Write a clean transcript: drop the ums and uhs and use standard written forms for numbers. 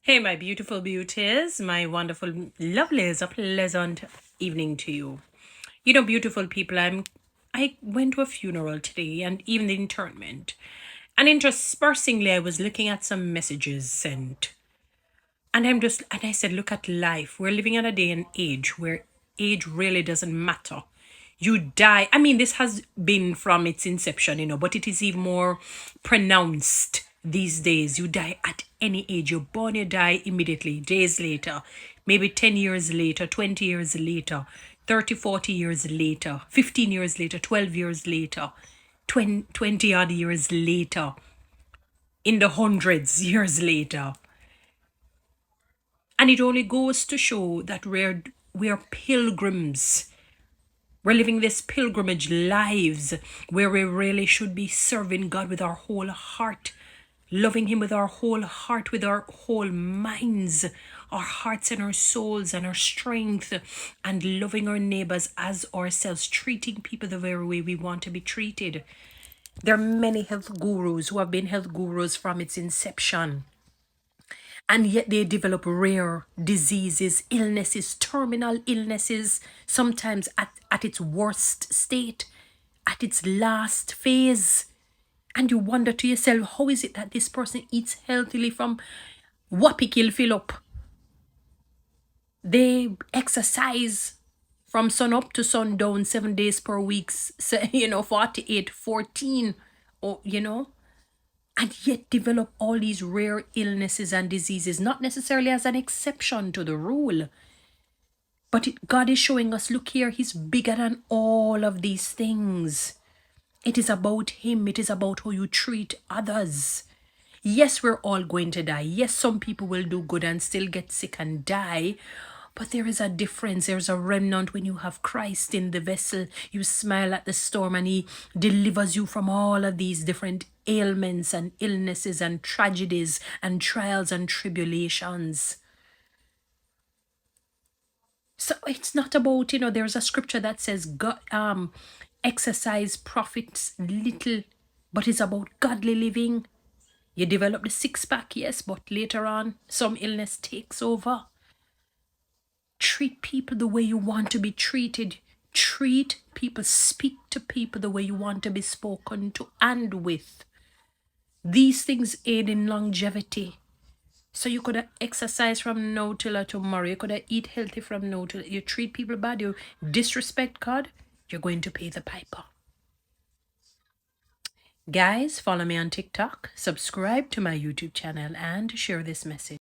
Hey, my beautiful beauties, my wonderful lovelies, a pleasant evening to you. You know, beautiful people, I went to a funeral today and even the interment. And interspersingly, I was looking at some messages sent. And I said, look at life. We're living in a day and age where age really doesn't matter. You die. I mean, this has been from its inception, but it is even more pronounced these days. You die at any age. You're born, you die immediately, days later, maybe 10 years later, 20 years later, 30, 40 years later, 15 years later, 12 years later, 20 odd years later, in the hundreds years later. And it only goes to show that we're pilgrims. We're living this pilgrimage lives where we really should be serving God with our whole heart, loving Him with our whole heart, with our whole minds, our hearts and our souls and our strength, and loving our neighbors as ourselves, treating people the very way we want to be treated. There are many health gurus who have been health gurus from its inception, and yet they develop rare diseases, illnesses, terminal illnesses, sometimes at its worst state, at its last phase. And you wonder to yourself, how is it that this person eats healthily from Wapikil fill up? They exercise from sun up to sundown 7 days per week, 48, 14, or, and yet develop all these rare illnesses and diseases, not necessarily as an exception to the rule. But God is showing us, look here, He's bigger than all of these things. It is about Him. It is about how you treat others. Yes, we're all going to die. Yes, some people will do good and still get sick and die. But there is a difference. There's a remnant when you have Christ in the vessel. You smile at the storm and He delivers you from all of these different ailments and illnesses and tragedies and trials and tribulations. So it's not about, there's a scripture that says God, exercise profits little, but it's about godly living. You develop the six-pack, yes, but later on, some illness takes over. Treat people the way you want to be treated. Treat people, speak to people the way you want to be spoken to and with. These things aid in longevity. So you could exercise from now till tomorrow. You could eat healthy from now till you treat people bad. You disrespect God, you're going to pay the piper. Guys, follow me on TikTok, subscribe to my YouTube channel, and share this message.